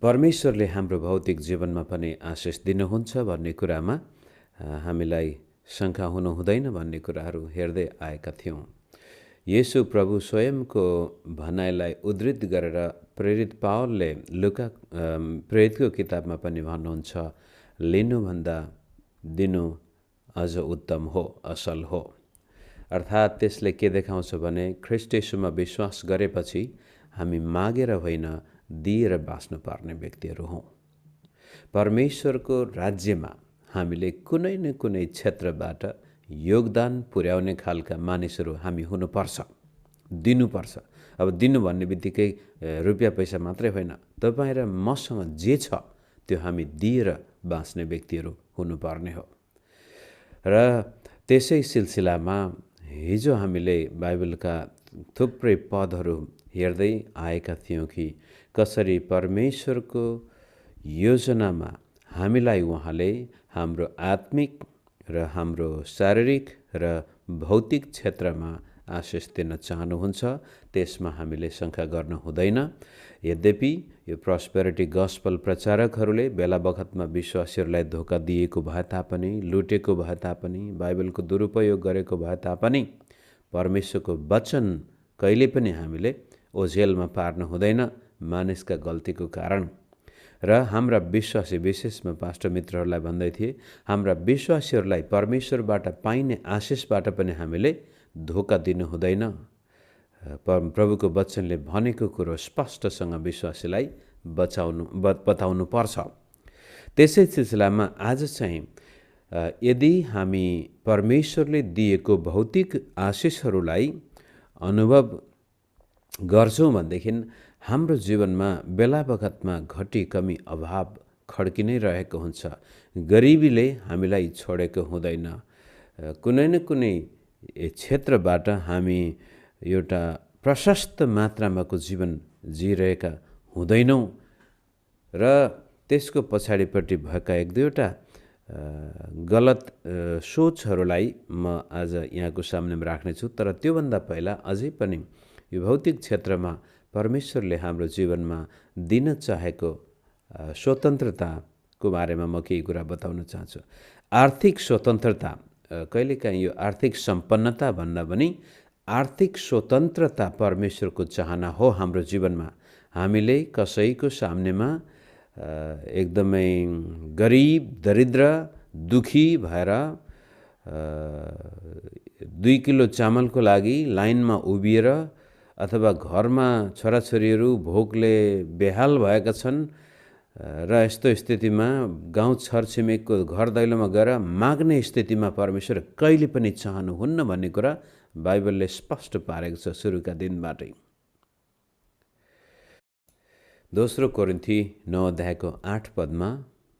परमेश्वरले हाम्रो भौतिक जीवनमा पनि आशिष दिनुहुन्छ भन्ने कुरामा हामीलाई शङ्का हुनु हुँदैन भन्ने कुराहरू हेर्दै आएका थियौँ। येशू प्रभु स्वयंको भनाइलाई उद्धृत गरेर प्रेरित पावलले लुका प्रेरितको किताबमा पनि भन्नुहुन्छ, लिनुभन्दा दिनु अझ उत्तम हो, असल हो। अर्थात् त्यसले के देखाउँछ भने ख्रीष्ट येशूमा विश्वास गरेपछि हामी मागेर होइन दिएर बाँच्नुपर्ने व्यक्तिहरू हौँ। परमेश्वरको राज्यमा हामीले कुनै न कुनै क्षेत्रबाट योगदान पुर्याउने खालका मानिसहरू हामी हुनुपर्छ, दिनुपर्छ। अब दिनु भन्ने बित्तिकै रुपियाँ पैसा मात्रै होइन, तपाईँ र मसँग जे छ त्यो हामी दिएर बाँच्ने व्यक्तिहरू हुनुपर्ने हो। र त्यसै सिलसिलामा हिजो हामीले बाइबलका थुप्रै पदहरू हेर्दै आएका थियौँ कि कसरी परमेश्वरको योजनामा हामीलाई उहाँले हाम्रो आत्मिक र हाम्रो शारीरिक र भौतिक क्षेत्रमा आशिष दिन चाहनुहुन्छ। त्यसमा हामीले शङ्का गर्न हुँदैन। यद्यपि यो प्रस्पेरिटी गस्पल प्रचारकहरूले बेला बखतमा विश्वासीहरूलाई धोका दिएको भए तापनि, लुटेको भए तापनि, बाइबलको दुरुपयोग गरेको भए तापनि परमेश्वरको वचन कहिले पनि हामीले ओझेलमा पार्नु हुँदैन मानिसका गल्तीको कारण। र हाम्रा विश्वासी, विशेषमा पास्टर मित्रहरूलाई भन्दै थिए, हाम्रा विश्वासीहरूलाई परमेश्वरबाट पाइने आशिषबाट पनि हामीले धोका दिनु हुँदैन। प्रभुको वचनले भनेको कुरो स्पष्टसँग विश्वासीलाई बताउनु पर्छ। त्यसै सिलसिलामा आज चाहिँ यदि हामी परमेश्वरले दिएको भौतिक आशिषहरूलाई अनुभव गर्छौँ भनेदेखि हाम्रो जीवनमा बेला बखतमा घटी कमी अभाव खड्की नै रहेको हुन्छ। गरिबीले हामीलाई छोडेको हुँदैन। कुनै न कुनै क्षेत्रबाट हामी एउटा प्रशस्त मात्रामाको जीवन जिरहेका हुँदैनौँ र त्यसको पछाडिपट्टि भएका एक दुईवटा गलत सोचहरूलाई म आज यहाँको सामनेमा राख्नेछु। तर त्योभन्दा पहिला अझै पनि यो भौतिक क्षेत्रमा परमेश्वरले हाम्रो जीवनमा दिन चाहेको स्वतन्त्रताको बारेमा म केही कुरा बताउन चाहन्छु। आर्थिक स्वतन्त्रता, कहिलेकाहीँ यो आर्थिक सम्पन्नता भन्दा पनि आर्थिक स्वतन्त्रता परमेश्वरको चाहना हो हाम्रो जीवनमा। हामीले कसैको सामनेमा एकदमै गरिब, दरिद्र, दुखी भएर 2 किलो चामलको लागि लाइनमा उभिएर अथवा घरमा छोराछोरीहरू भोकले बेहाल भएका छन् र यस्तो स्थितिमा गाउँ छरछिमेकको घर दैलोमा गएर माग्ने स्थितिमा परमेश्वर कहिले पनि चाहनुहुन्न भन्ने कुरा बाइबलले स्पष्ट पारेको छ सुरुका दिनबाटै। दोस्रो कोरिन्थी 9 अध्यायको 8 पदमा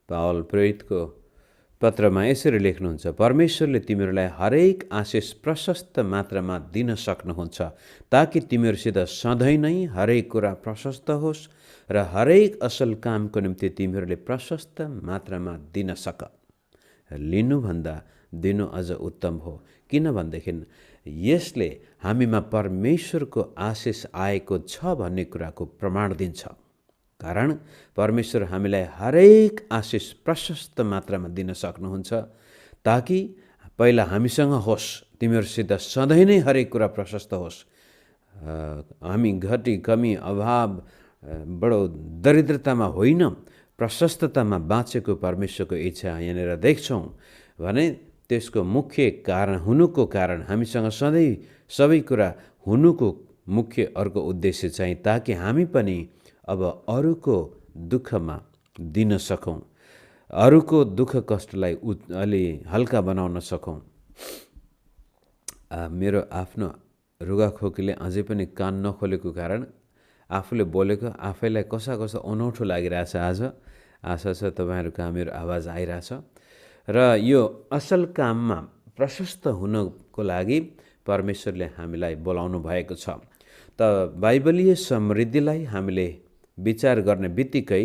पावल प्रेरितको पत्रमा यसरी लेख्नुहुन्छ, परमेश्वरले तिमीहरूलाई हरेक आशिष प्रशस्त मात्रामा दिन सक्नुहुन्छ ताकि तिमीहरूसित सधैँ नै हरेक कुरा प्रशस्त होस् र हरेक असल कामको निम्ति तिमीहरूले प्रशस्त मात्रामा दिन सक। लिनुभन्दा दिनु अझ उत्तम हो। किनभनेदेखि यसले हामीमा परमेश्वरको आशिष आएको छ भन्ने कुराको प्रमाण दिन्छ। कारण परमेश्वर हामीलाई हरेक आशिष प्रशस्त मात्रामा दिन सक्नुहुन्छ ताकि पहिला हामीसँग होस्, तिमीहरूसित सधैँ नै हरेक कुरा प्रशस्त होस्। हामी घटी कमी अभाव बडो दरिद्रतामा होइन, प्रशस्ततामा बाँचेको परमेश्वरको इच्छा यहाँनिर देख्छौँ भने त्यसको मुख्य कारण हुनुको कारण हामीसँग सधैँ सबै कुरा हुनुको मुख्य अर्को उद्देश्य चाहिँ ताकि हामी पनि अब अरूको दुःखमा दिन सकौँ, अरूको दुःख कष्टलाई अलि हल्का बनाउन सकौँ। मेरो आफ्नो रुगाखोकीले अझै पनि कान नखोलेको कारण आफूले बोलेको आफैलाई कसा अनौठो लागिरहेछ। आज आशा छ तपाईँहरूको मेरो आवाज आइरहेछ। र यो असल काममा प्रशस्त हुनको लागि परमेश्वरले हामीलाई बोलाउनु भएको छ। त बाइबलीय समृद्धिलाई हामीले विचार गर्ने बित्तिकै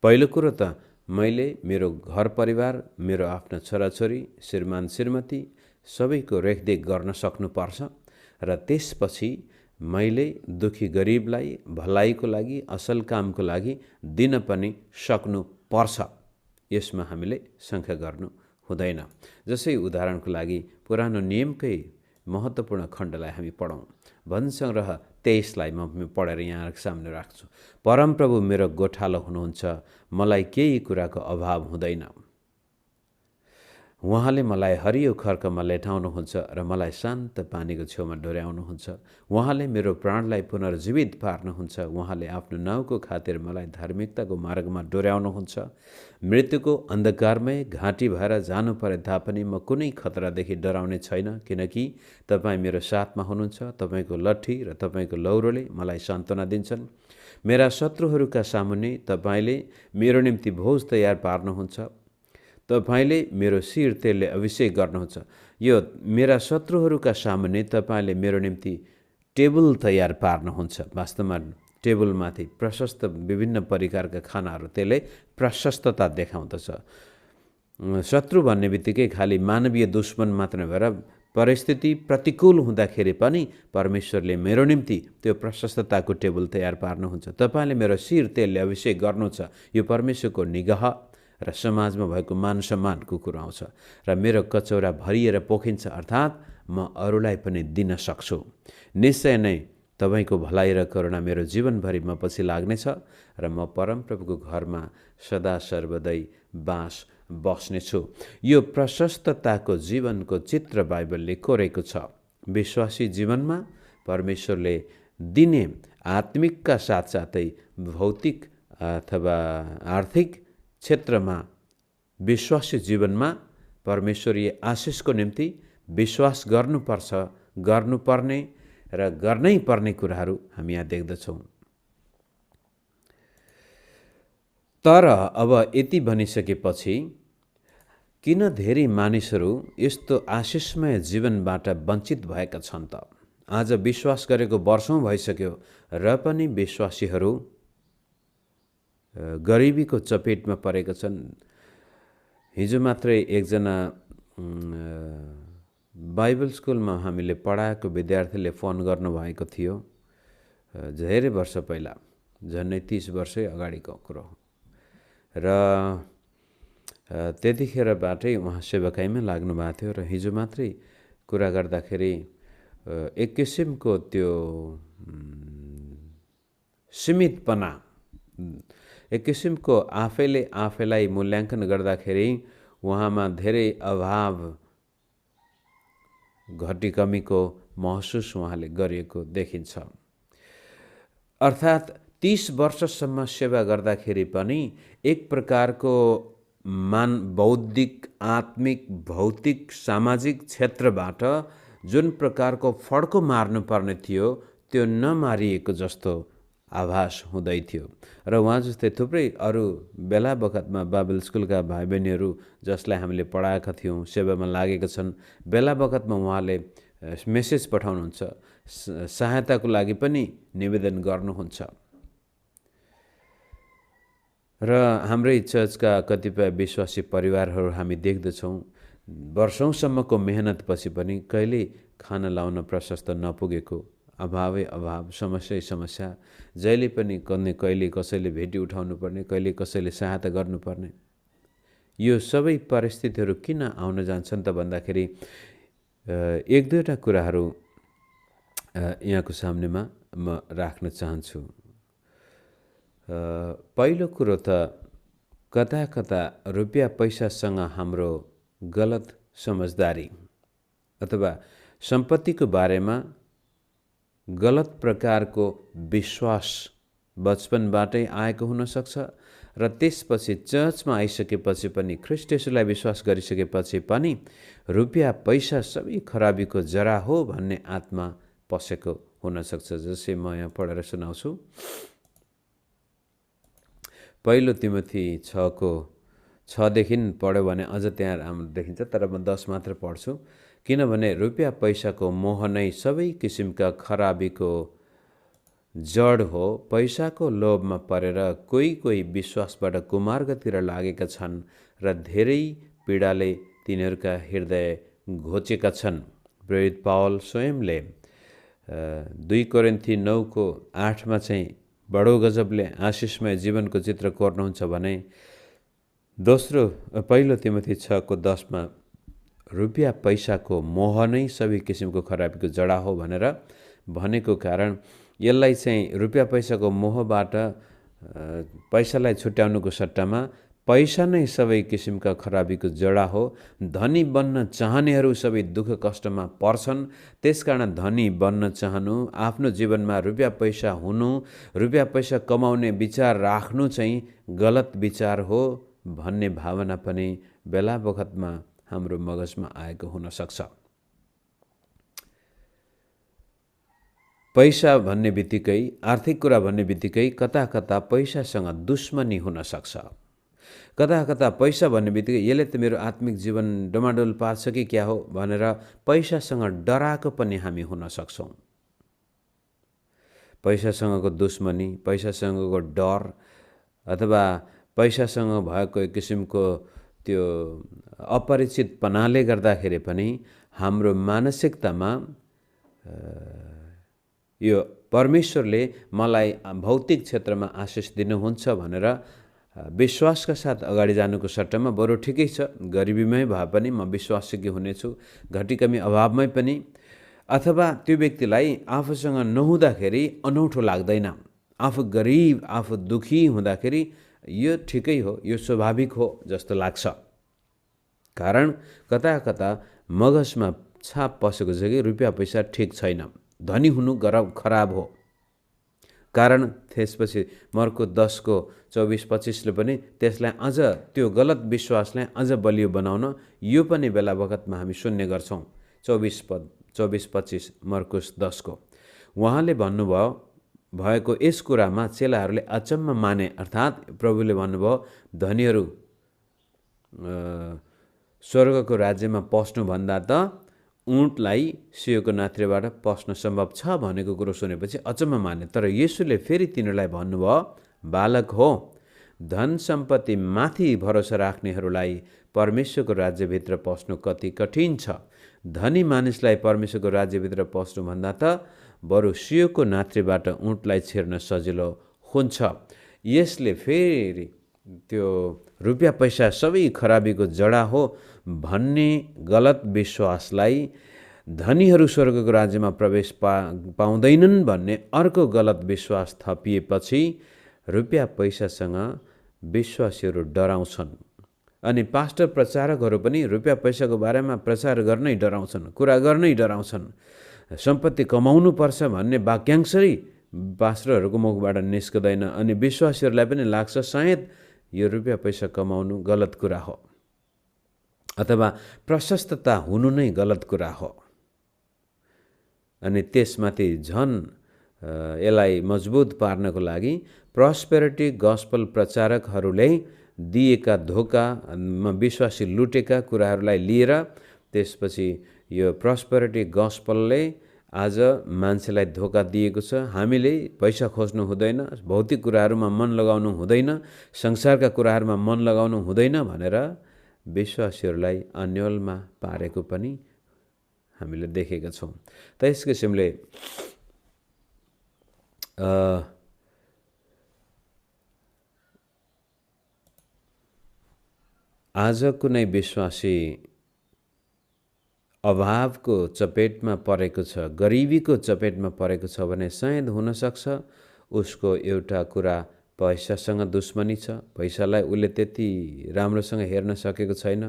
पहिलो कुरो त मैले मेरो घर परिवार, मेरो आफ्ना छोराछोरी, श्रीमान श्रीमती सबैको रेखदेख गर्न सक्नुपर्छ र त्यसपछि मैले दुखी गरिबलाई भलाइको लागि, असल कामको लागि दिन पनि सक्नु पर्छ। यसमा हामीले शङ्का गर्नु हुँदैन। जसै उदाहरणको लागि पुरानो नियमकै महत्त्वपूर्ण खण्डलाई हामी पढौँ। वंशसङ्ग्रह 23लाई म पढेर यहाँहरूको सामने राख्छु। परमप्रभु मेरो गोठालो हुनुहुन्छ, मलाई केही कुराको अभाव हुँदैन। उहाँले मलाई हरियो खर्कमा लेटाउनुहुन्छ र मलाई शान्त पानीको छेउमा डोर्याउनुहुन्छ। उहाँले मेरो प्राणलाई पुनर्जीवित पार्नुहुन्छ। उहाँले आफ्नो नाउँको खातिर मलाई धार्मिकताको मार्गमा डोर्याउनुहुन्छ। मृत्युको अन्धकारमै घाँटी भएर जानु परे तापनि म कुनै खतरादेखि डराउने छैन, किनकि तपाईँ मेरो साथमा हुनुहुन्छ। तपाईँको लट्ठी र तपाईँको लौरोले मलाई सान्त्वना दिन्छन्। मेरा शत्रुहरूका सामुन्ने तपाईँले मेरो निम्ति भोज तयार पार्नुहुन्छ। तपाईँले मेरो शिर तेलले अभिषेक गर्नुहुन्छ। यो मेरा शत्रुहरूका सामुन्ने तपाईँले मेरो निम्ति टेबल तयार पार्नुहुन्छ। वास्तवमा टेबलमाथि प्रशस्त विभिन्न प्रकारका खानाहरू, त्यसले प्रशस्तता देखाउँदछ। शत्रु भन्ने बित्तिकै खालि मानवीय दुश्मन मात्र नभएर परिस्थिति प्रतिकूल हुँदाखेरि पनि परमेश्वरले मेरो निम्ति त्यो प्रशस्तताको टेबल तयार पार्नुहुन्छ। तपाईँले मेरो शिर तेलले अभिषेक गर्नुहुन्छ। यो परमेश्वरको निगाह र समाजमा भएको मान सम्मानको कुरो आउँछ। र मेरो कचौरा भरिएर पोखिन्छ, अर्थात् म अरूलाई पनि दिन सक्छु। निश्चय नै तपाईँको भलाइ र करुणा मेरो जीवनभरि म पछि लाग्नेछ र म परमप्रभुको घरमा सदा सर्वदै बस्नेछु। यो प्रशस्तताको जीवनको चित्र बाइबलले कोरेको छ। विश्वासी जीवनमा परमेश्वरले दिने आत्मिकका साथसाथै भौतिक अथवा आर्थिक क्षेत्रमा विश्वासी जीवनमा परमेश्वरीय आशिषको निम्ति विश्वास गर्नुपर्छ, गर्नुपर्ने र गर्नै पर्ने कुराहरू हामी यहाँ देख्दछौँ। तर अब यति भनिसकेपछि किन धेरै मानिसहरू यस्तो आशिषमय जीवनबाट वञ्चित भएका छन् त? आज विश्वास गरेको वर्षौँ भइसक्यो र पनि विश्वासीहरू गरिबीको चपेटमा परेका छन्। हिजो मात्रै एकजना बाइबल स्कुलमा हामीले पढाएको विद्यार्थीले फोन गर्नुभएको थियो। धेरै वर्ष पहिला, झन्डै 30 वर्षै अगाडिको कुरो हो। र त्यतिखेरबाटै उहाँ सेवाकाईमा लाग्नु भएको थियो र हिजो मात्रै कुरा गर्दाखेरि एक किसिमको त्यो सीमितपना, एक किसिमको आफैलाई मूल्याङ्कन गर्दाखेरि उहाँमा धेरै अभाव, घटी कमीको महसुस उहाँले गरिएको देखिन्छ। अर्थात् 30 वर्षसम्म सेवा गर्दाखेरि पनि एक प्रकारको बौद्धिक, आत्मिक, भौतिक, सामाजिक क्षेत्रबाट जुन प्रकारको फड्को मार्नुपर्ने थियो त्यो नमारिएको जस्तो आभास हुँदै थियो। र उहाँ जस्तै थुप्रै अरू बेला बखतमा बाइबल स्कुलका भाइ बहिनीहरू जसलाई हामीले पढाएका थियौँ, सेवामा लागेका छन्, बेला बखतमा उहाँले मेसेज पठाउनुहुन्छ, सहायताको लागि पनि निवेदन गर्नुहुन्छ। र हाम्रै चर्चका कतिपय विश्वासी परिवारहरू हामी देख्दछौँ, वर्षौँसम्मको मेहनतपछि पनि कहिले खाना लाउन प्रशस्त नपुगेको, अभावै अभाव, समस्यै समस्या, जहिले पनि कहिले कसैले भेटी उठाउनु पर्ने, कहिले कसैले सहायता गर्नुपर्ने। यो सबै परिस्थितिहरू किन आउन जान्छन् त भन्दाखेरि एक दुईवटा कुराहरू यहाँको सामनेमा म राख्न चाहन्छु। पहिलो कुरो त कता कता रुपियाँ पैसासँग हाम्रो गलत समझदारी अथवा सम्पत्तिको बारेमा गलत प्रकारको विश्वास बचपनबाटै आएको हुनसक्छ र त्यसपछि चर्चमा आइसकेपछि पनि, ख्रीष्ट येशूलाई विश्वास गरिसकेपछि पनि रुपियाँ पैसा सबै खराबीको जरा हो भन्ने आत्मा पसेको हुनसक्छ। जसै म यहाँ पढेर सुनाउँछु। पहिलो तिमोथी 6:6 पढ्यो भने अझ त्यहाँ राम्रो देखिन्छ, तर म 10 मात्र पढ्छु। किनभने रुपियाँ पैसाको मोह नै सबै किसिमका खराबीको जड हो। पैसाको लोभमा परेर कोही विश्वासबाट कुमार्गतिर लागेका छन् र धेरै पीडाले तिनीहरूका हृदय घोचेका छन्। प्रेरित पावल स्वयंले 2 कोरिन्थी 9:8 चाहिँ बडो गजबले आशिषमय जीवनको चित्र कोर्नुहुन्छ भने पहिलो तिमोथी 6:10 रुपियाँ पैसाको मोह नै सबै किसिमको खराबीको जडा हो भनेर भनेको कारण यसलाई चाहिँ रुपियाँ पैसाको मोहबाट पैसालाई छुट्याउनुको सट्टामा पैसा नै सबै किसिमका खराबीको जडा हो। धनी बन्न चाहनेहरू सबै दुःख कष्टमा पर्छन्। त्यसकारण धनी बन्न चाहनु, आफ्नो जीवनमा रुपियाँ पैसा हुनु, रुपियाँ पैसा कमाउने विचार राख्नु चाहिँ गलत विचार हो भन्ने भावना पनि बेला बखतमा हाम्रो मगजमा आएको हुन सक्छ। पैसा भन्ने बित्तिकै, आर्थिक कुरा भन्ने बित्तिकै कता कता पैसासँग दुश्मनी हुन सक्छ। कता कता पैसा भन्ने बित्तिकै यसले त मेरो आत्मिक जीवन डमाडोल पार्छ कि क्या हो भनेर पैसासँग डराएको पनि हामी हुन सक्छौँ। पैसासँगको दुश्मनी, पैसासँगको डर अथवा पैसासँग भएको एक किसिमको त्यो अपरिचितपनाले गर्दाखेरि पनि हाम्रो मानसिकतामा यो परमेश्वरले मलाई भौतिक क्षेत्रमा आशिष दिनुहुन्छ भनेर विश्वासका साथ अगाडि जानुको सट्टामा बरु ठिकै छ, गरिबीमै भए पनि म विश्वासयोग्य हुनेछु, घटीकमी अभावमै पनि, अथवा त्यो व्यक्तिलाई आफूसँग नहुँदाखेरि अनौठो लाग्दैन। आफू गरिब, आफू दुखी हुँदाखेरि यो ठिकै हो, यो स्वाभाविक हो जस्तो लाग्छ। कारण कता कता मगजमा छाप पसेको छ कि रुपियाँ पैसा ठिक छैन, धनी हुनु खराब हो। कारण त्यसपछि मर्को 10:24-25ले पनि त्यसलाई अझ त्यो गलत विश्वासलाई अझ बलियो बनाउन यो पनि बेला बखतमा हामी सुन्ने गर्छौँ। 24-25 मर्कुस 10 उहाँले भन्नुभयो भएको यस कुरामा चेलाहरूले अचम्म माने, अर्थात् प्रभुले भन्नुभयो धनीहरू स्वर्गको राज्यमा पस्नुभन्दा त ऊँटलाई सियोको नात्रेबाट पस्न सम्भव छ भनेको कुरो सुनेपछि अचम्म माने। तर येशूले फेरि तिनीहरूलाई भन्नुभयो, बालक हो, धन सम्पत्ति माथि भरोसा राख्नेहरूलाई परमेश्वरको राज्यभित्र पस्नु कति कठिन छ। धनी मानिसलाई परमेश्वरको राज्यभित्र पस्नुभन्दा त बरु सियोको नात्रेबाट ऊँटलाई छिर्न सजिलो हुन्छ। यसले फेरि त्यो रुपियाँ पैसा सबै खराबीको जडा हो भन्ने गलत विश्वासलाई, धनीहरू स्वर्गको राज्यमा प्रवेश पाउँदैनन् भन्ने अर्को गलत विश्वास थपिएपछि रुपियाँ पैसासँग विश्वासीहरू डराउँछन्। अनि पास्टर प्रचारकहरू पनि रुपियाँ पैसाको बारेमा प्रचार गर्नै डराउँछन्, कुरा गर्नै डराउँछन्। सम्पत्ति कमाउनु पर्छ भन्ने वाक्यांशै पास्टरहरूको मुखबाट निस्कदैन। अनि विश्वासीहरूलाई पनि लाग्छ सायद यो रुपियाँ पैसा कमाउनु गलत कुरा हो अथवा प्रशस्तता हुनु नै गलत कुरा हो। अनि त्यसमाथि झन यसलाई मजबुत पार्नको लागि प्रस्पेरिटी गस्पल प्रचारकहरूले दिएका धोकामा विश्वासी लुटेका कुराहरूलाई लिएर त्यसपछि यो प्रस्पेरिटी गस्पलले आज मान्छेलाई धोका दिएको छ। हामीले पैसा खोज्नु हुँदैन, भौतिक कुराहरूमा मन लगाउनु हुँदैन, संसारका कुराहरूमा मन लगाउनु हुँदैन भनेर विश्वासीहरूलाई अन्योलमा पारेको पनि हामीले देखेका छौँ। त यस किसिमले आज कुनै विश्वासी अभावको चपेटमा परेको छ, गरिबीको चपेटमा परेको छ भने सायद हुनसक्छ उसको एउटा कुरा पैसासँग दुश्मनी छ, पैसालाई उसले त्यति राम्रोसँग हेर्न सकेको छैन,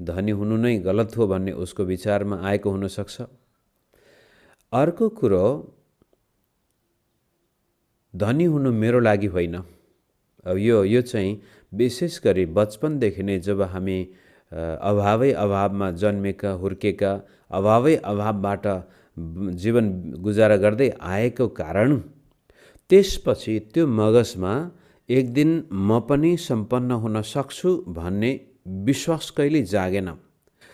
धनी हुनु नै गलत हो भन्ने उसको विचारमा आएको हुनसक्छ। अर्को कुरो, धनी हुनु मेरो लागि होइन। अब यो चाहिँ विशेष गरी बचपनदेखि नै जब हामी अभावै अभावमा जन्मेका, हुर्केका, अभावै अभावबाट जीवन गुजारा गर्दै आएको कारण त्यसपछि त्यो मगजमा एक दिन म पनि सम्पन्न हुन सक्छु भन्ने विश्वास कहिल्यै जागेन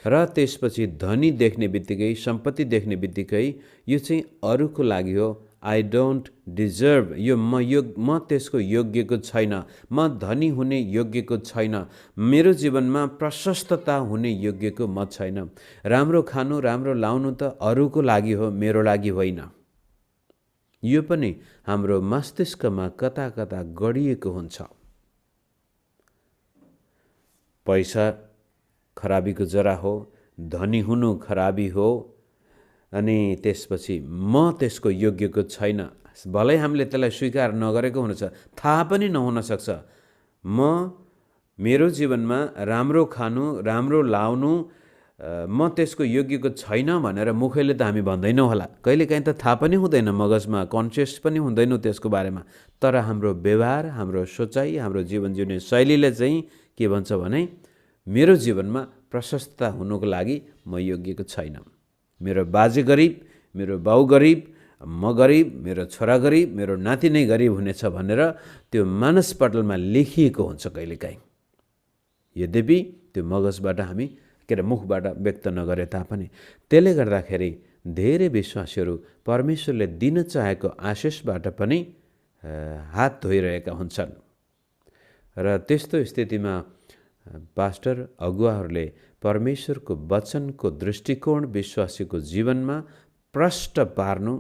र त्यसपछि धनी देख्ने बित्तिकै, सम्पत्ति देख्ने बित्तिकै यो चाहिँ अरूको लागि हो, आई डोन्ट डिजर्भ, यो म त्यसको योग्यको छैन, म धनी हुने योग्यको छैन, मेरो जीवनमा प्रशस्तता हुने योग्यको म छैन, राम्रो खानु राम्रो लाउनु त अरूको लागि हो, मेरो लागि होइन। यो पनि हाम्रो मस्तिष्कमा कता कता गडिएको हुन्छ। पैसा खराबीको जरा हो, धनी हुनु खराबी हो, अनि त्यसपछि म त्यसको योग्यको छैन, भलै हामीले त्यसलाई स्वीकार नगरेको हुनछ, थाहा पनि नहुन सक्छ। मेरो जीवनमा राम्रो खानु, राम्रो लाउनु, म त्यसको योग्यको छैन भनेर मुखैले त हामी भन्दैनौँ होला, कहिलेकाहीँ त थाहा पनि हुँदैन, मगजमा कन्सियस पनि हुँदैनौँ त्यसको बारेमा, तर हाम्रो व्यवहार, हाम्रो सोचाइ, हाम्रो जीवन जिउने शैलीले चाहिँ के भन्छ भने मेरो जीवनमा प्रशस्तता हुनुको लागि म योग्यको छैन। मेरो बाजे गरिब, मेरो बाउ गरिब, म गरिब, मेरो छोरा गरिब, मेरो नाति नै गरिब हुनेछ भनेर त्यो मानसपटलमा लेखिएको हुन्छ कहिलेकाहीँ। यद्यपि त्यो मगजबाट हामी मुखबाट व्यक्त नगरे तापनि, त्यसले गर्दाखेरि धेरै विश्वासीहरू परमेश्वरले दिन चाहेको आशिषबाट पनि हात धोइरहेका हुन्छन्। र त्यस्तो स्थितिमा पास्टर अगुवाहरूले परमेश्वरको वचनको दृष्टिकोण विश्वासीको जीवनमा प्रष्ट पार्नु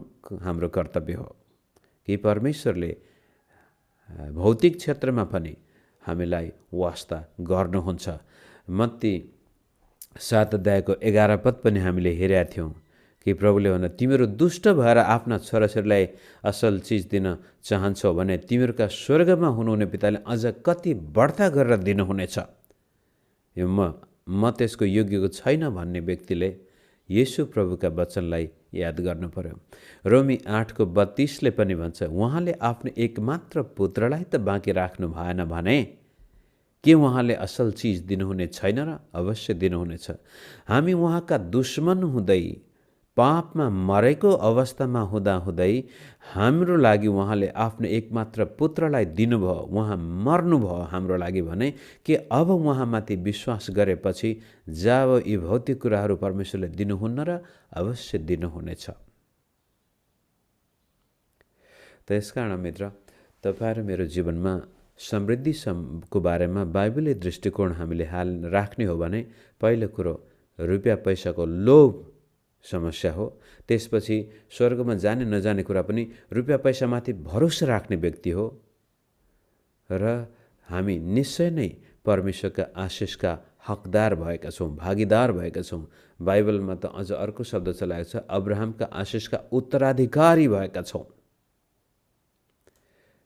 हाम्रो कर्तव्य हो कि परमेश्वरले भौतिक क्षेत्रमा पनि हामीलाई वास्ता गर्नुहुन्छ। मत्ती 7 अध्यायको 11 पद पनि हामीले हेरेका थियौँ कि प्रभुले भन्न, तिमीहरू दुष्ट भएर आफ्ना छोराछोरीलाई असल चिज दिन चाहन्छौ भने तिमीहरूका स्वर्गमा हुनुहुने पिताले अझ कति बढ्ता गरेर दिनुहुनेछ। यो म त्यसको योग्यको छैन भन्ने व्यक्तिले येशू प्रभुका वचनलाई याद गर्नु पर्यो। रोमी 8:32 पनि भन्छ, उहाँले आफ्नो एकमात्र पुत्रलाई त बाँकी राख्नु भएन भने के उहाँले असल चिज दिनुहुने छैन र? अवश्य दिनुहुनेछ। हामी उहाँका दुश्मन हुँदै पापमा मरेको अवस्थामा हुँदाहुँदै हाम्रो लागि उहाँले आफ्नो एकमात्र पुत्रलाई दिनुभयो, उहाँ मर्नुभयो हाम्रो लागि भने के अब उहाँमाथि विश्वास गरेपछि जब यी भौतिक कुराहरू परमेश्वरले दिनुहुन्न र? अवश्य दिनुहुनेछ। त्यसकारण मित्र, तपाईँ र मेरो जीवनमा समृद्धिको बारेमा बाइबलीय दृष्टिकोण हामीले राख्ने हो भने पहिलो कुरो रुपियाँ पैसाको लोभ समस्या हो। त्यसपछि स्वर्गमा जाने नजाने कुरा पनि रुपियाँ पैसामाथि भरोसा राख्ने व्यक्ति हो र हामी निश्चय नै परमेश्वरका आशिषका हकदार भएका छौँ, भागीदार भएका छौँ। बाइबलमा त अझ अर्को शब्द चलाएको छ, अब्राहमका आशिषका उत्तराधिकारी भएका छौँ।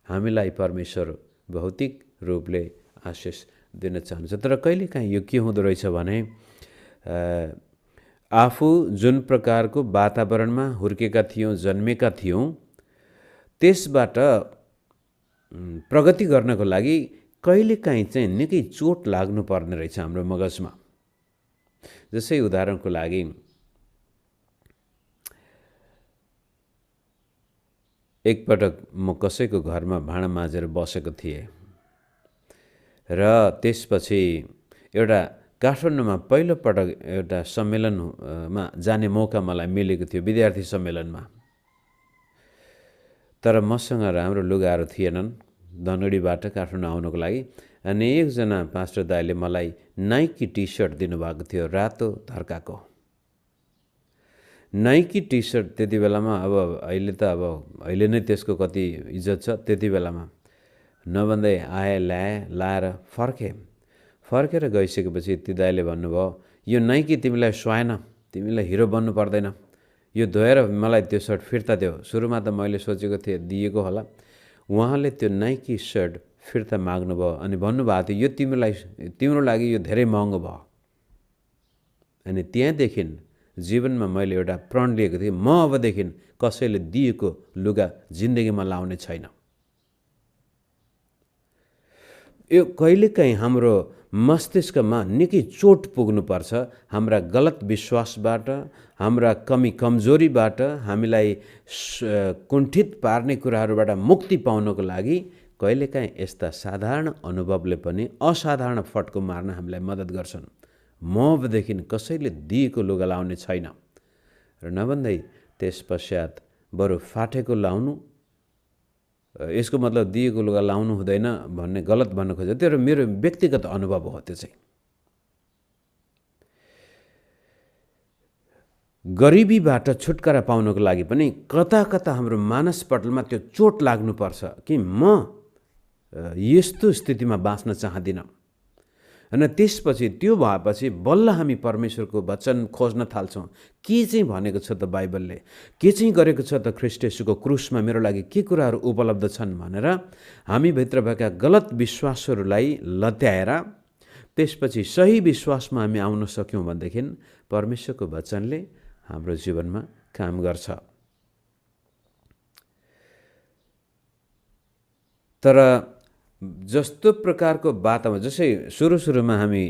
हामीलाई परमेश्वर भौतिक रूपले आशिष दिन चाहन्छ। तर कहिलेकाहीँ यो के हुँदो रहेछ भने आफू जुन प्रकारको वातावरणमा हुर्केका थियौँ, जन्मेका थियौँ, त्यसबाट प्रगति गर्नको लागि कहिलेकाहीँ चाहिँ निकै चोट लाग्नु पर्ने रहेछ हाम्रो मगजमा। जस्तै उदाहरणको लागि एकपटक म कसैको घरमा भाँडा माझेर बसेको थिएँ र त्यसपछि एउटा काठमाडौँमा पहिलोपटक एउटा सम्मेलनमा जाने मौका मलाई मिलेको थियो, विद्यार्थी सम्मेलनमा। तर मसँग राम्रो लुगाहरू थिएनन् धनगढीबाट काठमाडौँ आउनको लागि। अनि एकजना पास्टर दाइले मलाई नाइकी टी सर्ट दिनुभएको थियो, रातो धर्काको नाइकी टी सर्ट। त्यति बेलामा अहिले नै त्यसको कति इज्जत छ, त्यति बेलामा नभन्दै लाएर फर्केर गइसकेपछि ती दाइले भन्नुभयो, यो नाइकी तिमीलाई सुहाएन, तिमीलाई हिरो बन्नु पर्दैन, यो धोएर मलाई त्यो सर्ट फिर्ता देऊ। सुरुमा त मैले सोचेको थिएँ दिएको होला। उहाँले त्यो नाइकी सर्ट फिर्ता माग्नुभयो अनि भन्नुभएको थियो, यो तिम्रो लागि यो धेरै महँगो भयो। अनि त्यहाँदेखि जीवनमा मैले एउटा प्रण लिएको थिएँ, म अबदेखि कसैले दिएको लुगा जिन्दगीमा लाउने छैन। यो कहिलेकाहीँ हाम्रो मस्तिष्कमा निकै चोट पुग्नुपर्छ। हाम्रा गलत विश्वासबाट, हाम्रा कमी कमजोरीबाट, हामीलाई कुण्ठित पार्ने कुराहरूबाट मुक्ति पाउनको लागि कहिलेकाहीँ यस्ता साधारण अनुभवले पनि असाधारण फड्को मार्न हामीलाई मद्दत गर्छन्। म अबदेखि कसैले दिएको लुगा लाउने छैन र नभन्दै त्यस पश्चात बरु फाटेको लाउनु। यसको मतलब दिएको लुगा लाउनु हुँदैन भन्ने गलत भन्न खोज्यो, त्यो मेरो व्यक्तिगत अनुभव हो। त्यो चाहिँ गरिबीबाट छुटकारा पाउनको लागि पनि कता कता हाम्रो मानसपटलमा त्यो चोट लाग्नुपर्छ कि म यस्तो स्थितिमा बाँच्न चाहदिनँ। होइन, त्यसपछि त्यो भएपछि बल्ल हामी परमेश्वरको वचन खोज्न थाल्छौँ। के चाहिँ भनेको छ त बाइबलले, के चाहिँ गरेको छ त ख्रीष्ट येशूको क्रुसमा मेरो लागि के कुराहरू उपलब्ध छन् भनेर हामी भित्र भएका गलत विश्वासहरूलाई लत्याएर त्यसपछि सही विश्वासमा हामी आउन सक्यौँ भनेदेखि परमेश्वरको वचनले हाम्रो जीवनमा काम गर्छ। तर जस्तो प्रकारको वातावरण, जसै सुरुमा हामी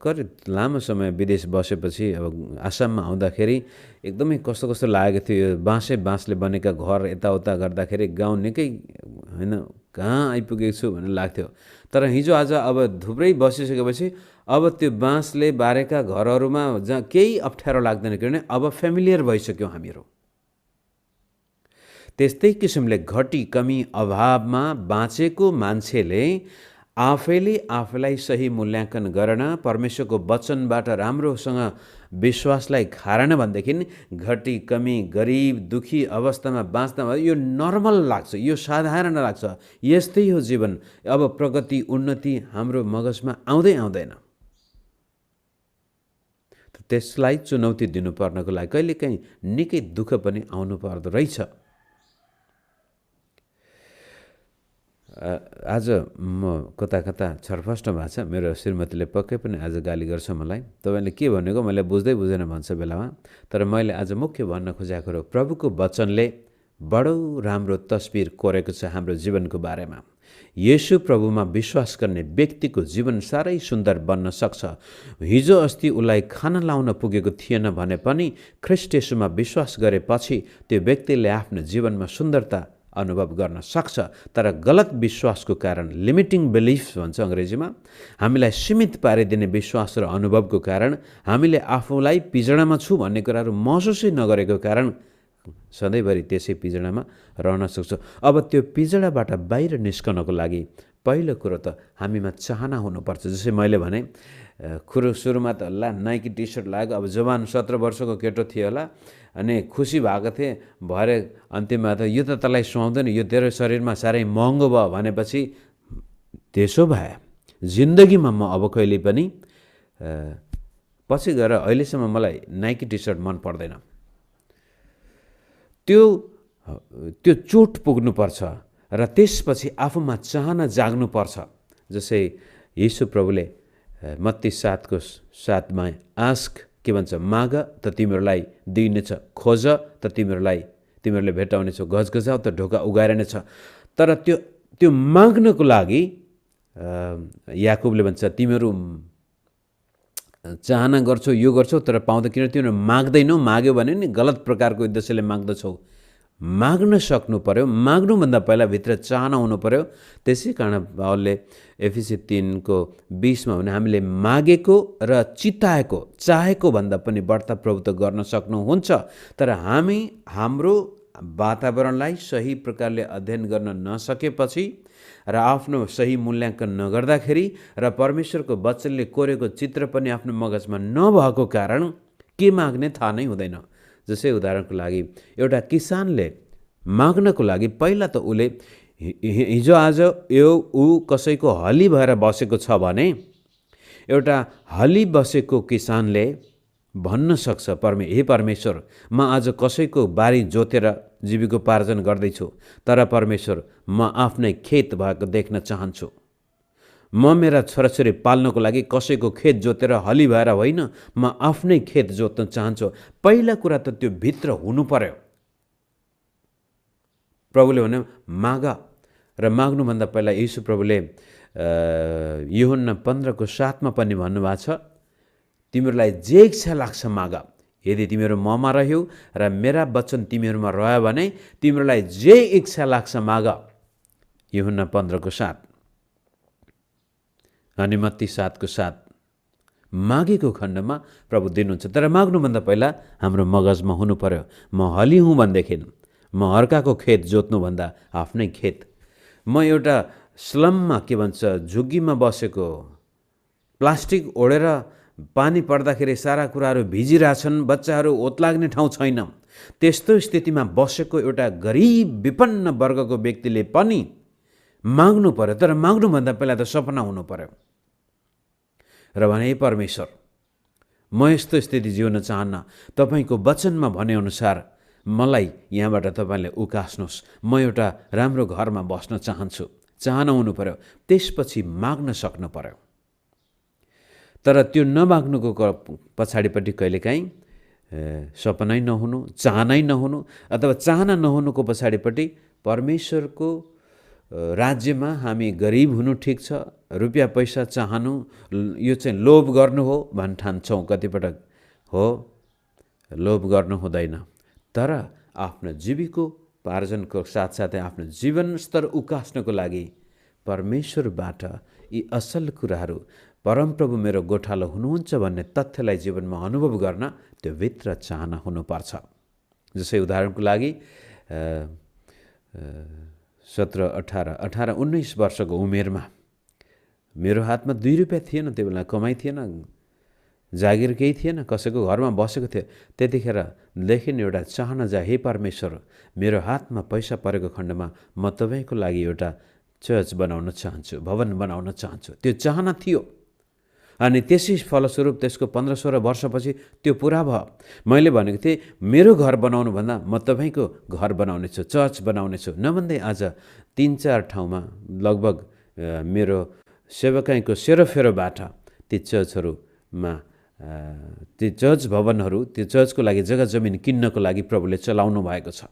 करिब लामो समय विदेश बसेपछि अब आसाममा आउँदाखेरि एकदमै कस्तो कस्तो लागेको थियो। बाँसले बनेका घर यताउता गर्दाखेरि गाउँ निकै होइन कहाँ आइपुगेको छु भन्ने लाग्थ्यो। तर हिजो आज अब थुप्रै बसिसकेपछि अब त्यो बाँसले बारेका घरहरूमा जहाँ केही अप्ठ्यारो लाग्दैन, किनभने अब फ्यामिलियर भइसक्यौँ हामीहरू। त्यस्तै किसिमले घटी कमी अभावमा बाँचेको मान्छेले आफैले आफैलाई सही मूल्याङ्कन गर्न परमेश्वरको वचनबाट राम्रोसँग विश्वासलाई खारेन भनेदेखि घटी कमी गरिब दुखी अवस्थामा बाँच्दा यो नर्मल लाग्छ, यो साधारण लाग्छ, यस्तै हो जीवन। अब प्रगति उन्नति हाम्रो मगजमा आउँदैन। त्यसलाई चुनौती दिनुपर्नको लागि कहिलेकाहीँ निकै दुःख पनि आउनु पर्दो रहेछ। आज म कता छरफस्ट भएको छ। मेरो श्रीमतीले पक्कै पनि आज गाली गर्छ मलाई, तपाईँले के भनेको मैले बुझ्दैन भन्छ बेलामा। तर मैले आज मुख्य भन्न खोजेको कुरो, प्रभुको वचनले बडो राम्रो तस्बिर कोरेको छ हाम्रो जीवनको बारेमा। येशू प्रभुमा विश्वास गर्ने व्यक्तिको जीवन साह्रै सुन्दर बन्न सक्छ। हिजो अस्ति उसलाई खाना लाउन पुगेको थिएन भने पनि ख्रीष्ट येशूमा विश्वास गरेपछि त्यो व्यक्तिले आफ्नो जीवनमा सुन्दरता अनुभव गर्न सक्छ। तर गलत विश्वासको कारण, लिमिटिङ बिलिफ्स भन्छ अङ्ग्रेजीमा, हामीलाई सीमित पारिदिने विश्वास र अनुभवको कारण हामीले आफूलाई पिजडामा छु भन्ने कुराहरू महसुसै नगरेको कारण सधैँभरि त्यसै पिजडामा रहन सक्छौँ। अब त्यो पिजडाबाट बाहिर निस्कनको लागि पहिलो कुरो त हामीमा चाहना हुनुपर्छ। जस्तै मैले भने सुरुमा त नाइकी टी सर्ट लाग्यो। अब जवान 17 वर्षको केटो थियो होला अनि खुसी भएको थिएँ, भरे अन्तिममा त यो त तँलाई सुहाउँदैन, यो तेरो शरीरमा साह्रै महँगो भयो भनेपछि त्यसो भए जिन्दगीमा म अब कहिले पनि पछि गएर अहिलेसम्म मलाई नाइकी टी सर्ट मन पर्दैन। त्यो चोट पुग्नुपर्छ र त्यसपछि आफूमा चाहना जाग्नुपर्छ। जसै यीशु प्रभुले मत्ती 7:7मा आस्क के भन्छ, माग त तिमीहरूलाई दिइनेछ, खोज त तिमीहरूले भेटाउनेछौ, गजगजाउ त ढोका उघारिनेछ। तर त्यो माग्नको लागि याकुबले भन्छ तिमीहरू चाहना गर्छौ, यो गर्छौ तर पाउँदा, किन तिमीहरू माग्दैनौ। माग्यो भने नि गलत प्रकारको उद्देश्यले माग्दछौ। माग्न सक्नु पर्यो, माग्नुभन्दा पहिला भित्र चाहना हुनु पर्यो। त्यसै कारण पावलले एफिसी 3:20मा भने हामीले मागेको र चिताएको चाहेको भन्दा पनि बढ्ता प्रभुत्व गर्न सक्नुहुन्छ। तर हामी हाम्रो वातावरणलाई सही प्रकारले अध्ययन गर्न नसकेपछि र आफ्नो सही मूल्याङ्कन नगर्दाखेरि र परमेश्वरको वचनले कोरेको चित्र पनि आफ्नो मगजमा नभएको कारण के माग्ने थाहा नै हुँदैन। जस्तै उदाहरणको लागि एउटा किसानले माग्नको लागि पहिला त उसले हिजो आज ऊ कसैको हली भएर बसेको छ भने एउटा हली बसेको किसानले भन्न सक्छ, हे परमेश्वर, म आज कसैको बारी जोतेर जीविकोपार्जन गर्दैछु, तर परमेश्वर म आफ्नै खेत भएको देख्न चाहन्छु। म मेरा छोराछोरी पाल्नको लागि कसैको खेत जोतेर हली भएर होइन, म आफ्नै खेत जोत्न चाहन्छु। पहिला कुरा त त्यो भित्र हुनु पर्यो। प्रभुले भने माग, र माग्नुभन्दा पहिला यीशु प्रभुले यूहन्ना 15:7मा पनि भन्नुभएको छ, तिमीहरूलाई जे इच्छा लाग्छ माग, यदि तिमीहरू ममा रह्यौ र मेरा वचन तिमीहरूमा रह्यो भने तिमीहरूलाई जे इच्छा लाग्छ माग। यूहन्ना 15:7 अनि मत्ती 7:7 मागेको खण्डमा प्रभु दिनुहुन्छ। तर माग्नुभन्दा पहिला हाम्रो मगजमा हुनु पर्यो, म हली हुँ भनेदेखि म अर्काको खेत जोत्नुभन्दा आफ्नै खेत। म एउटा स्लममा के भन्छ झुग्गीमा बसेको, प्लास्टिक ओढेर पानी पर्दाखेरि सारा कुराहरू भिजिरहेछन्, बच्चाहरू ओत्लाग्ने ठाउँ छैन, त्यस्तो स्थितिमा बसेको एउटा गरिब विपन्न वर्गको व्यक्तिले पनि माग्नु पर्यो। तर माग्नुभन्दा पहिला त सपना हुनु पर्यो र भने परमेश्वर, म यस्तो स्थिति जिउन चाहन्न, तपाईँको वचनमा भनेअनुसार मलाई यहाँबाट तपाईँले उकास्नुहोस्, म एउटा राम्रो घरमा बस्न चाहन्छु, चाहना हुनु पर्यो। त्यसपछि माग्न सक्नु पर्यो। तर त्यो नमाग्नुको पछाडिपट्टि कहिलेकाहीँ सपनै नहुनु, चाहनै नहुनु, अथवा चाहना नहुनुको पछाडिपट्टि परमेश्वरको राज्यमा हामी गरिब हुनु ठिक छ, रुपियाँ पैसा चाहनु यो चाहिँ लोभ गर्नु हो भन् ठान्छौँ कतिपटक। हो, लोभ गर्नु हुँदैन, तर आफ्नो जीविकोपार्जनको साथसाथै आफ्नो जीवनस्तर उकास्नको लागि परमेश्वरबाट यी असल कुराहरू, परमप्रभु मेरो गोठालो हुनुहुन्छ भन्ने तथ्यलाई जीवनमा अनुभव गर्न त्यो भित्र चाहना हुनुपर्छ। जसै उदाहरणको लागि 17, 18, 19 वर्षको उमेरमा मेरो हातमा 2 रुपियाँ थिएन, त्यो बेला कमाइ थिएन, जागिर केही थिएन, कसैको घरमा बसेको थियो। त्यतिखेरदेखि एउटा चाहना जाए, हे परमेश्वर, मेरो हातमा पैसा परेको खण्डमा म तपाईँको लागि एउटा चर्च बनाउन चाहन्छु, भवन बनाउन चाहन्छु। त्यो चाहना थियो। अनि त्यसै फलस्वरूप त्यसको 15-16 वर्षपछि त्यो पुरा भयो। मैले भनेको थिएँ मेरो घर बनाउनुभन्दा म तपाईँको घर बनाउनेछु, चर्च बनाउनेछु। नभन्दै आज 3-4 ठाउँमा लगभग मेरो सेवकाईको सेरोफेरोबाट ती चर्चहरूमा, ती चर्च भवनहरू, त्यो चर्चको लागि जग्गा जमिन किन्नको लागि प्रभुले चलाउनु भएको छ।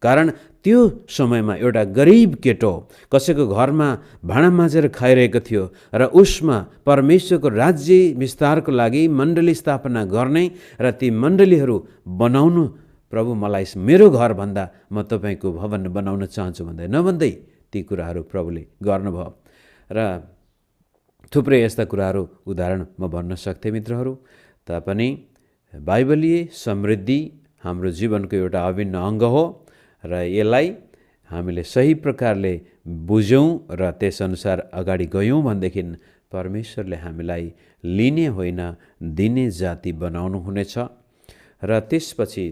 कारण त्यो समयमा एउटा गरिब केटो कसैको घरमा भाँडा माझेर खाइरहेको थियो र उसमा परमेश्वरको राज्य विस्तारको लागि मण्डली स्थापना गर्ने र ती मण्डलीहरू बनाउनु, प्रभु मलाई मेरो घरभन्दा म तपाईँको भवन बनाउन चाहन्छु भन्दै नभन्दै ती कुराहरू प्रभुले गर्नुभयो। र थुप्रै यस्ता कुराहरू उदाहरण म भन्न सक्थेँ मित्रहरू। तापनि बाइबलीय समृद्धि हाम्रो जीवनको एउटा अभिन्न अङ्ग हो र यसलाई हामीले सही प्रकारले बुझ्यौँ र त्यसअनुसार अगाडि गयौँ भनेदेखि परमेश्वरले हामीलाई लिने होइन दिने जाति बनाउनु हुनेछ। र त्यसपछि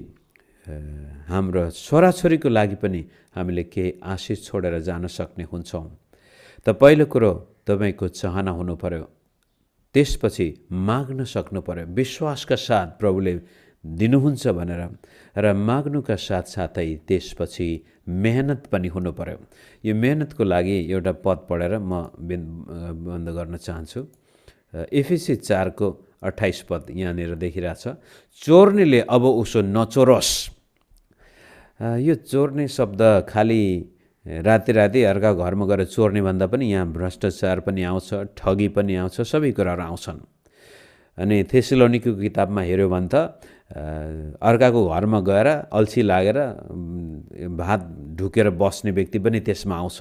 हाम्रो छोराछोरीको लागि पनि हामीले केही आशिष छोडेर जान सक्ने हुन्छौँ। त पहिलो कुरो तपाईँको चाहना हुनु पर्यो, त्यसपछि माग्न सक्नु पर्यो विश्वासका साथ प्रभुले दिनुहुन्छ भनेर, र माग्नुका साथसाथै त्यसपछि मेहनत पनि हुनु पर्यो। यो मेहनतको लागि एउटा पद पढेर म बन्द गर्न चाहन्छु। एफिसी 4:28 पद यहाँनिर देखिरहेछ, चोर्नेले अब उसो नचोरोस्। यो चोर्ने शब्द खालि राति अर्का घरमा गएर चोर्ने भन्दा पनि यहाँ भ्रष्टाचार पनि आउँछ, ठगी पनि आउँछ, सबै कुराहरू आउँछन्। अनि थेसलोनिको किताबमा हेऱ्यो भने त अर्काको घरमा गएर अल्छी लागेर भात ढुकेर बस्ने व्यक्ति पनि त्यसमा आउँछ,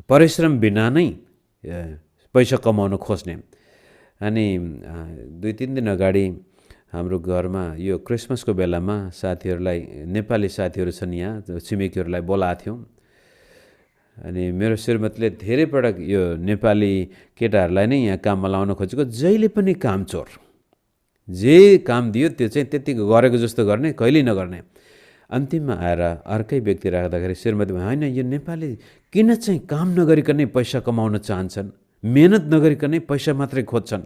परिश्रम बिना नै पैसा कमाउन खोज्ने। अनि 2-3 दिन अगाडि हाम्रो घरमा यो क्रिसमसको बेलामा साथीहरूलाई, नेपाली साथीहरू छन् यहाँ, छिमेकीहरूलाई बोलाएको थियौँ। अनि मेरो श्रीमतीले धेरै पटक यो नेपाली केटाहरूलाई नै यहाँ काममा लाउन खोजेको, जहिले पनि काम चोर, जे काम दियो त्यो चाहिँ त्यति गरेको जस्तो गर्ने, कहिल्यै नगर्ने। अन्तिममा आएर अर्कै व्यक्ति राख्दाखेरि श्रीमती होइन, यो नेपाली किन चाहिँ काम नगरिकनै पैसा कमाउन चाहन्छन्, मेहनत नगरिकनै पैसा मात्रै खोज्छन्।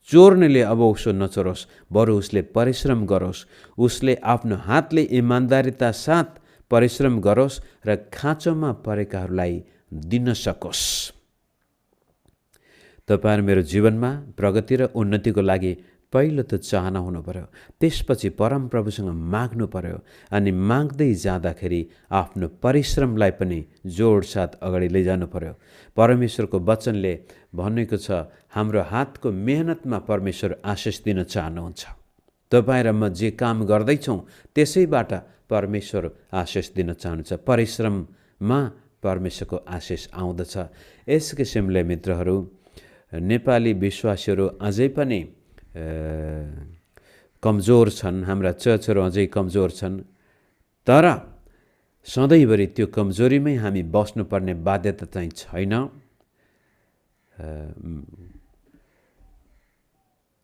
चोर्नेले अब उसो नचोरोस्, बरु उसले परिश्रम गरोस्, उसले आफ्नो हातले इमान्दारिता साथ परिश्रम गरोस् र खाँचोमा परेकाहरूलाई दिन सकोस्। तपाईहरु मेरो जीवनमा प्रगति र उन्नतिको लागि पहिलो त चाहना हुनु पर्यो, त्यसपछि परमप्रभुसँग माग्नु पर्यो। अनि माग्दै जाँदाखेरि आफ्नो परिश्रमलाई पनि जोडसाथ अगाडि लैजानु पर्यो। परमेश्वरको वचनले भनेको छ, हाम्रो हातको मेहनतमा परमेश्वर आशिष दिन चाहनुहुन्छ। तपाईं र म जे काम गर्दैछौँ त्यसैबाट परमेश्वर आशिष दिन चाहनुहुन्छ। परिश्रममा परमेश्वरको आशिष आउँदछ। यस किसिमले मित्रहरू, नेपाली विश्वासीहरू अझै पनि कमजोर छन्, हाम्रा चर्चहरू अझै कमजोर छन्। तर सधैँभरि त्यो कमजोरीमै हामी बस्नुपर्ने बाध्यता चाहिँ छैन।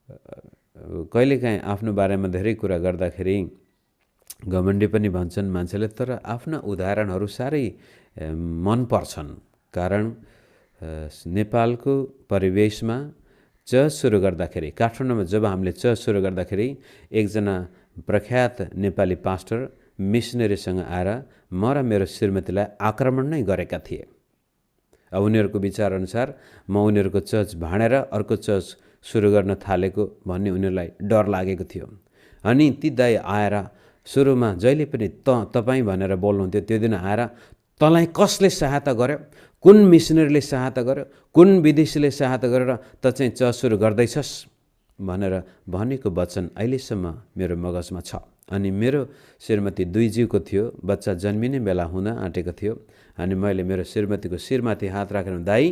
कहिलेकाहीँ आफ्नो बारेमा धेरै कुरा गर्दाखेरि घमण्डी पनि भन्छन् मान्छेले, तर आफ्ना उदाहरणहरू साह्रै मन पर्छन्। कारण नेपालको परिवेशमा चर्च सुरु गर्दाखेरि, काठमाडौँमा जब हामीले चर्च सुरु गर्दाखेरि एकजना प्रख्यात नेपाली पास्टर मिसनरीसँग आएर म र मेरो श्रीमतीलाई आक्रमण नै गरेका थिए। अब उनीहरूको विचारअनुसार म उनीहरूको चर्च भाँडेर अर्को चर्च सुरु गर्न थालेको भन्ने उनीहरूलाई डर लागेको थियो। अनि ती दाइ आएर सुरुमा जहिले पनि तपाईँ भनेर बोल्नुहुन्थ्यो। त्यो दिन आएर तँलाई कसले सहायता गर्यो, कुन मिसनरीले सहायता गर्यो, कुन विदेशीले सहायता गरेर त चाहिँ चर्च सुरु गर्दैछस् भनेर भनेको वचन अहिलेसम्म मेरो मगजमा छ। अनि मेरो श्रीमती 2 जीवको थियो, बच्चा जन्मिने बेला हुन आँटेको थियो। अनि मैले मेरो श्रीमतीको शिरमाथि हात राखेर, दाइ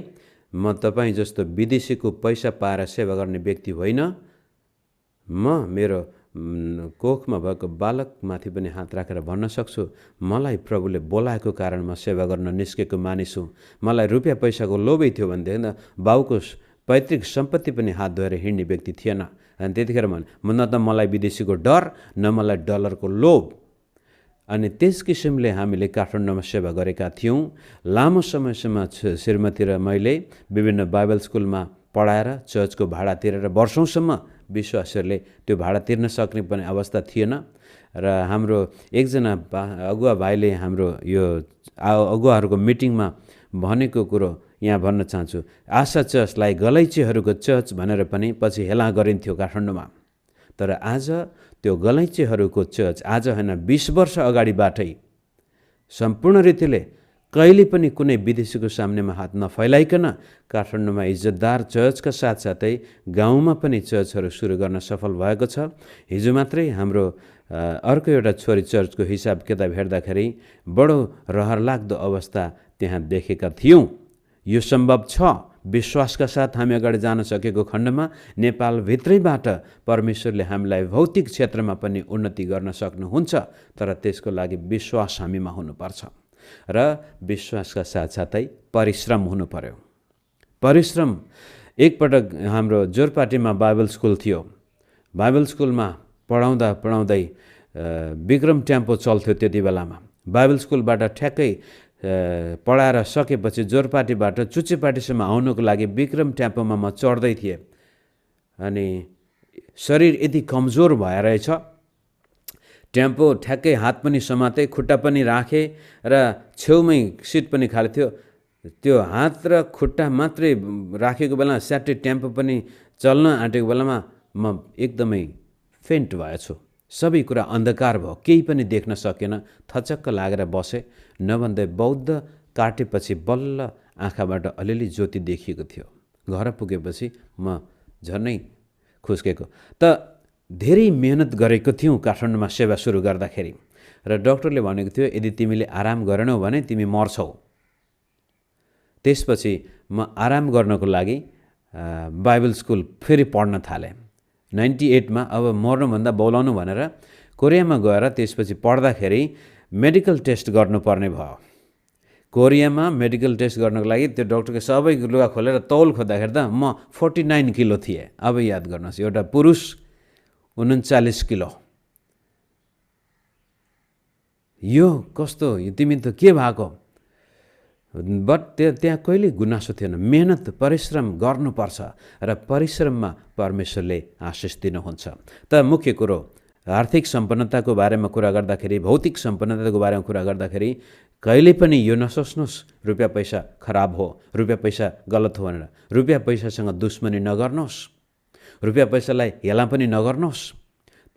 म तपाईँ जस्तो विदेशीको पैसा पाएर सेवा गर्ने व्यक्ति होइन, म मेरो कोखमा भएको बालकमाथि पनि हात राखेर भन्न सक्छु, मलाई प्रभुले बोलाएको कारण म सेवा गर्न निस्केको मानिस हुँ। मलाई रुपियाँ पैसाको लोभै थियो भनेदेखि बाउको पैतृक सम्पत्ति पनि हात धोएर हिँड्ने व्यक्ति थिएन। अनि त्यतिखेर न त मलाई विदेशीको डर, न मलाई डलरको लोभ। अनि त्यस किसिमले हामीले काठमाडौँमा सेवा गरेका थियौँ। लामो समयसम्म श्रीमती र मैले विभिन्न बाइबल स्कुलमा पढाएर चर्चको भाडा तिरेर वर्षौँसम्म विश्वासीहरूले त्यो भाडा तिर्न सक्ने पनि अवस्था थिएन। र हाम्रो एकजना अगुवा भाइले हाम्रो यो अगुवाहरूको मिटिङमा भनेको कुरो यहाँ भन्न चाहन्छु। आशा चर्चलाई गलैँचीहरूको चर्च भनेर पनि पछि हेला गरिन्थ्यो काठमाडौँमा। तर आज त्यो गलैँचीहरूको चर्च आज होइन, 20 वर्ष अगाडिबाटै सम्पूर्ण रीतिले कहिले पनि कुनै विदेशीको सामनेमा हात नफैलाइकन काठमाडौँमा इज्जतदार चर्चका साथसाथै गाउँमा पनि चर्चहरू सुरु गर्न सफल भएको छ। हिजो मात्रै हाम्रो अर्को एउटा छोरी चर्चको हिसाब किताब हेर्दाखेरि बडो रहरलाग्दो अवस्था त्यहाँ देखेका थियौँ। यो सम्भव छ। विश्वासका साथ हामी अगाडि जान सकेको खण्डमा नेपालभित्रैबाट परमेश्वरले हामीलाई भौतिक क्षेत्रमा पनि उन्नति गर्न सक्नुहुन्छ। तर त्यसको लागि विश्वास हामीमा हुनुपर्छ र विश्वासका साथसाथै परिश्रम हुनु पर्यो। परिश्रम। एकपटक हाम्रो जोरपाटीमा बाइबल स्कुल थियो। बाइबल स्कुलमा पढाउँदै विक्रम टेम्पो चल्थ्यो त्यति बेलामा। बाइबल स्कुलबाट ठ्याक्कै पढाएर सकेपछि जोरपाटीबाट चुच्चेपाटीसम्म आउनको लागि विक्रम टेम्पोमा म चढ्दै थिएँ। अनि शरीर यति कमजोर भएर रहेछ, टेम्पो ठ्याक्कै हात पनि समाते, खुट्टा पनि राखे र छेउमै सिट पनि खाली थियो। त्यो हात र खुट्टा मात्रै राखेको बेलामा स्याट्टै टेम्पो पनि चल्न आँटेको बेलामा म एकदमै फेन्ट भएछु। सबै कुरा अन्धकार भयो, केही पनि देख्न सकेन। थचक्क लागेर बसेँ। नभन्दै बौद्ध काटेपछि बल्ल आँखाबाट अलिअलि ज्योति देखिएको थियो। घर पुगेपछि म झन्नै खुस्केको। त धेरै मेहनत गरेको थियौँ काठमाडौँमा सेवा सुरु गर्दाखेरि। र डाक्टरले भनेको थियो, यदि तिमीले आराम गरेनौ भने तिमी मर्छौ। त्यसपछि म आराम गर्नको लागि बाइबल स्कुल फेरि पढ्न थालेँ। 98मा अब मर्नुभन्दा बोलाउनु भनेर कोरियामा गएर त्यसपछि पढ्दाखेरि मेडिकल टेस्ट गर्नुपर्ने भयो। कोरियामा मेडिकल टेस्ट गर्नको लागि त्यो डाक्टरले सबै लुगा खोलेर तौल खोज्दाखेरि त म 49 किलो थिएँ। अब याद गर्नुहोस्, एउटा पुरुष 39 किलो। यो कस्तो, तिमी त के भएको? बट त्यहाँ कहिले गुनासो थिएन। मेहनत परिश्रम गर्नुपर्छ र परिश्रममा परमेश्वरले आशिष दिनुहुन्छ। त मुख्य कुरो आर्थिक सम्पन्नताको बारेमा कुरा गर्दाखेरि, भौतिक सम्पन्नताको बारेमा कुरा गर्दाखेरि कहिले पनि यो नसोच्नुहोस् रुपियाँ पैसा खराब हो, रुपियाँ पैसा गलत हो भनेर। रुपियाँ पैसासँग दुश्मनी नगर्नुहोस्, रुपियाँ पैसालाई हेला पनि नगर्नुहोस्,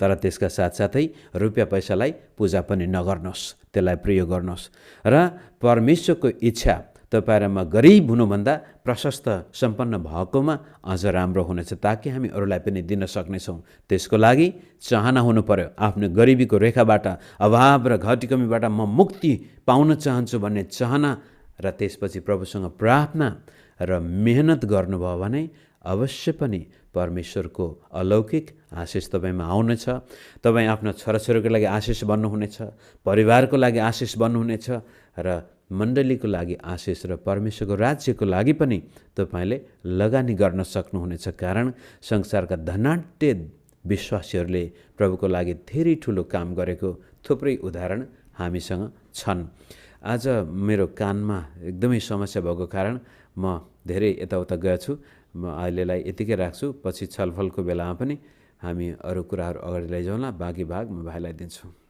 तर त्यसका साथसाथै रुपियाँ पैसालाई पूजा पनि नगर्नुहोस्, त्यसलाई प्रयोग गर्नुहोस्। र परमेश्वरको इच्छा तपाईँ र म गरिब हुनुभन्दा प्रशस्त सम्पन्न भएकोमा अझ राम्रो हुनेछ, ताकि हामी अरूलाई पनि दिन सक्नेछौँ। त्यसको लागि चाहना हुनु पर्यो। आफ्नो गरिबीको रेखाबाट, अभाव र घटीकमीबाट म मुक्ति पाउन चाहन्छु भन्ने चाहना र त्यसपछि प्रभुसँग प्रार्थना र मेहनत गर्नुभयो भने अवश्य पनि परमेश्वरको अलौकिक आशिष तपाईँमा आउनेछ। तपाईँ आफ्नो छोराछोरीको लागि आशिष बन्नुहुनेछ, परिवारको लागि आशिष बन्नुहुनेछ र मण्डलीको लागि आशिष र परमेश्वरको राज्यको लागि पनि तपाईँले लगानी गर्न सक्नुहुनेछ। कारण संसारका धनाढ्य विश्वासीहरूले प्रभुको लागि धेरै ठुलो काम गरेको थुप्रै उदाहरण हामीसँग छन्। आज मेरो कानमा एकदमै समस्या भएको कारण म धेरै यताउता गएछु। म अहिलेलाई यतिकै राख्छु। पछि छलफलको बेलामा पनि हामी अरू कुराहरू अगाडि लैजाउँला। बाँकी भाग म भाइलाई दिन्छु।